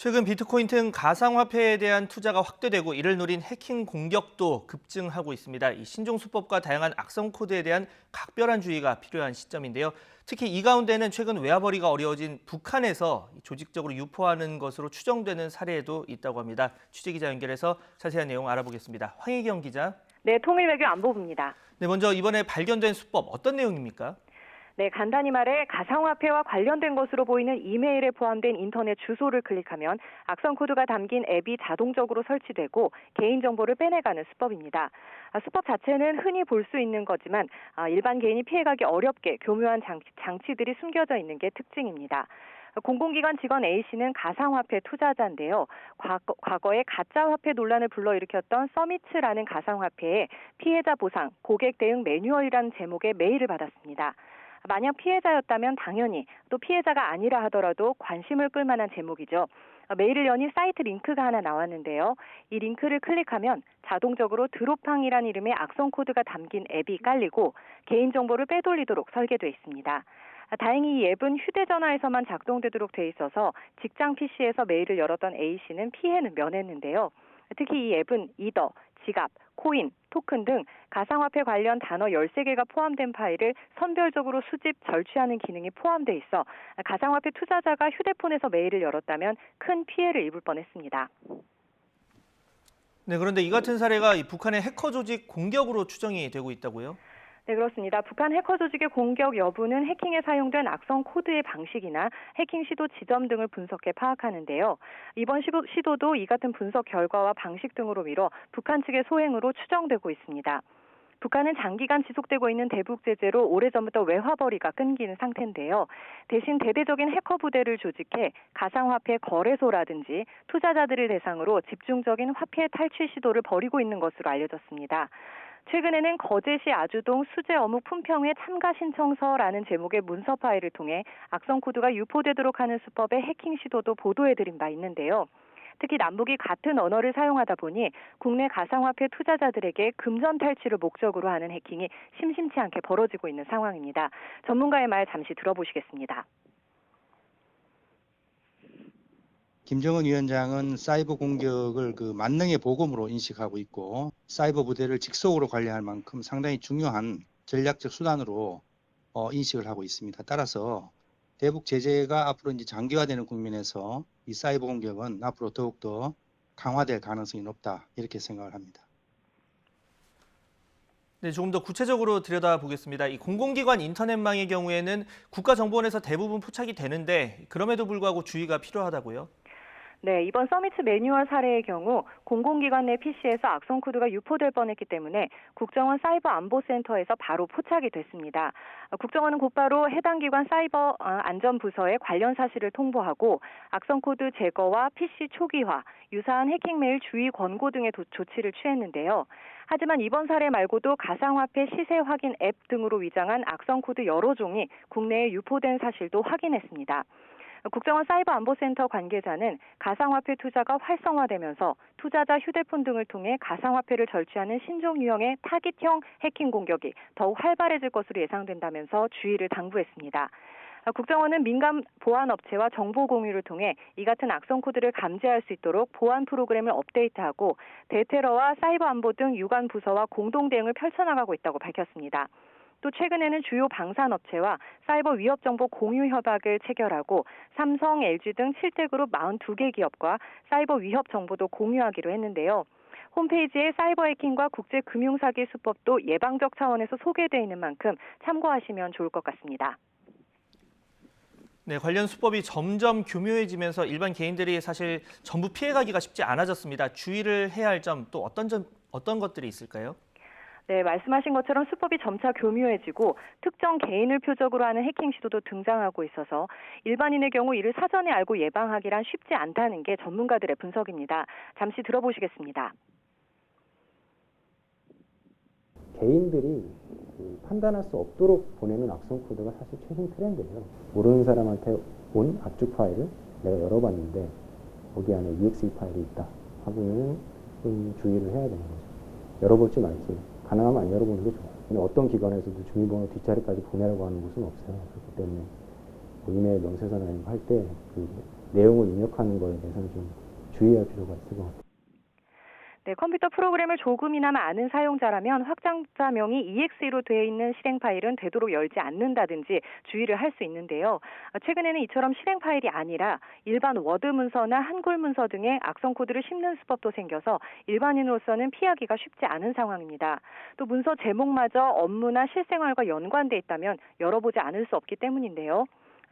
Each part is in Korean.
최근 비트코인 등 가상화폐에 대한 투자가 확대되고 이를 노린 해킹 공격도 급증하고 있습니다. 이 신종 수법과 다양한 악성 코드에 대한 각별한 주의가 필요한 시점인데요. 특히 이 가운데는 최근 외화벌이가 어려워진 북한에서 조직적으로 유포하는 것으로 추정되는 사례도 있다고 합니다. 취재기자 연결해서 자세한 내용 알아보겠습니다. 황희경 기자. 네, 통일외교 안보부입니다. 네, 먼저 이번에 발견된 수법 어떤 내용입니까? 네, 간단히 말해 가상화폐와 관련된 것으로 보이는 이메일에 포함된 인터넷 주소를 클릭하면 악성 코드가 담긴 앱이 자동적으로 설치되고 개인정보를 빼내가는 수법입니다. 수법 자체는 흔히 볼 수 있는 거지만 일반 개인이 피해가기 어렵게 교묘한 장치들이 숨겨져 있는 게 특징입니다. 공공기관 직원 A씨는 가상화폐 투자자인데요. 과거에 가짜화폐 논란을 불러일으켰던 서미츠라는 가상화폐에 피해자 보상, 고객 대응 매뉴얼이라는 제목의 메일을 받았습니다. 만약 피해자였다면 당연히, 또 피해자가 아니라 하더라도 관심을 끌 만한 제목이죠. 메일을 여니 사이트 링크가 하나 나왔는데요. 이 링크를 클릭하면 자동적으로 드롭팡이라는 이름의 악성 코드가 담긴 앱이 깔리고 개인정보를 빼돌리도록 설계되어 있습니다. 다행히 이 앱은 휴대전화에서만 작동되도록 돼 있어서 직장 PC에서 메일을 열었던 A씨는 피해는 면했는데요. 특히 이 앱은 이더, 지갑, 코인, 토큰 등 가상화폐 관련 단어 13개가 포함된 파일을 선별적으로 수집, 절취하는 기능이 포함돼 있어 가상화폐 투자자가 휴대폰에서 메일을 열었다면 큰 피해를 입을 뻔했습니다. 네, 그런데 이 같은 사례가 이 북한의 해커 조직 공격으로 추정이 되고 있다고요? 네, 그렇습니다. 북한 해커 조직의 공격 여부는 해킹에 사용된 악성 코드의 방식이나 해킹 시도 지점 등을 분석해 파악하는데요. 이번 시도도 이 같은 분석 결과와 방식 등으로 미뤄 북한 측의 소행으로 추정되고 있습니다. 북한은 장기간 지속되고 있는 대북 제재로 오래전부터 외화벌이가 끊기는 상태인데요. 대신 대대적인 해커 부대를 조직해 가상화폐 거래소라든지 투자자들을 대상으로 집중적인 화폐 탈취 시도를 벌이고 있는 것으로 알려졌습니다. 최근에는 거제시 아주동 수제 어묵 품평회 참가 신청서라는 제목의 문서 파일을 통해 악성 코드가 유포되도록 하는 수법의 해킹 시도도 보도해드린 바 있는데요. 특히 남북이 같은 언어를 사용하다 보니 국내 가상화폐 투자자들에게 금전 탈취를 목적으로 하는 해킹이 심심치 않게 벌어지고 있는 상황입니다. 전문가의 말 잠시 들어보시겠습니다. 김정은 위원장은 사이버 공격을 만능의 보검으로 인식하고 있고 사이버 부대를 직속으로 관리할 만큼 상당히 중요한 전략적 수단으로 인식을 하고 있습니다. 따라서 대북 제재가 앞으로 이제 장기화되는 국면에서 이 사이버 공격은 앞으로 더욱더 강화될 가능성이 높다 이렇게 생각을 합니다. 네, 조금 더 구체적으로 들여다보겠습니다. 이 공공기관 인터넷망의 경우에는 국가정보원에서 대부분 포착이 되는데 그럼에도 불구하고 주의가 필요하다고요? 네, 이번 서미트 매뉴얼 사례의 경우 공공기관 내 PC에서 악성 코드가 유포될 뻔했기 때문에 국정원 사이버 안보센터에서 바로 포착이 됐습니다. 국정원은 곧바로 해당 기관 사이버 안전부서에 관련 사실을 통보하고 악성 코드 제거와 PC 초기화, 유사한 해킹 메일 주의 권고 등의 조치를 취했는데요. 하지만 이번 사례 말고도 가상화폐 시세 확인 앱 등으로 위장한 악성 코드 여러 종이 국내에 유포된 사실도 확인했습니다. 국정원 사이버안보센터 관계자는 가상화폐 투자가 활성화되면서 투자자 휴대폰 등을 통해 가상화폐를 절취하는 신종 유형의 타깃형 해킹 공격이 더욱 활발해질 것으로 예상된다면서 주의를 당부했습니다. 국정원은 민간 보안업체와 정보 공유를 통해 이 같은 악성 코드를 감지할 수 있도록 보안 프로그램을 업데이트하고 대테러와 사이버 안보 등 유관 부서와 공동 대응을 펼쳐나가고 있다고 밝혔습니다. 또 최근에는 주요 방산업체와 사이버 위협 정보 공유 협약을 체결하고 삼성, LG 등 7대 그룹 42개 기업과 사이버 위협 정보도 공유하기로 했는데요. 홈페이지에 사이버 해킹과 국제 금융 사기 수법도 예방적 차원에서 소개되어 있는 만큼 참고하시면 좋을 것 같습니다. 네, 관련 수법이 점점 교묘해지면서 일반 개인들이 사실 전부 피해가기가 쉽지 않아졌습니다. 주의를 해야 할 점 또 어떤 것들이 있을까요? 네, 말씀하신 것처럼 수법이 점차 교묘해지고 특정 개인을 표적으로 하는 해킹 시도도 등장하고 있어서 일반인의 경우 이를 사전에 알고 예방하기란 쉽지 않다는 게 전문가들의 분석입니다. 잠시 들어보시겠습니다. 개인들이 판단할 수 없도록 보내는 악성 코드가 사실 최신 트렌드예요. 모르는 사람한테 온 압축 파일을 내가 열어봤는데 거기 안에 exe 파일이 있다 하고는 좀 주의를 해야 되는 거죠. 열어볼지 말지. 가능하면 안 열어보는 게 좋아요. 근데 어떤 기관에서도 주민번호 뒷자리까지 보내라고 하는 곳은 없어요. 그렇기 때문에 이메일 명세서나 할 때 내용을 입력하는 거에 대해서는 좀 주의할 필요가 있을 것 같아요. 네, 컴퓨터 프로그램을 조금이나마 아는 사용자라면 확장자명이 EXE로 되어 있는 실행 파일은 되도록 열지 않는다든지 주의를 할 수 있는데요. 최근에는 이처럼 실행 파일이 아니라 일반 워드 문서나 한글 문서 등의 악성 코드를 씹는 수법도 생겨서 일반인으로서는 피하기가 쉽지 않은 상황입니다. 또 문서 제목마저 업무나 실생활과 연관돼 있다면 열어보지 않을 수 없기 때문인데요.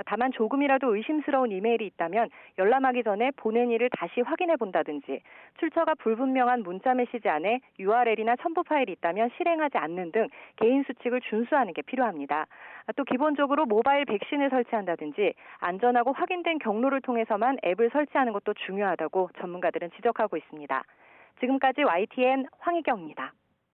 다만 조금이라도 의심스러운 이메일이 있다면 열람하기 전에 보낸 일을 다시 확인해 본다든지 출처가 불분명한 문자 메시지 안에 URL이나 첨부 파일이 있다면 실행하지 않는 등 개인 수칙을 준수하는 게 필요합니다. 또 기본적으로 모바일 백신을 설치한다든지 안전하고 확인된 경로를 통해서만 앱을 설치하는 것도 중요하다고 전문가들은 지적하고 있습니다. 지금까지 YTN 황희경입니다.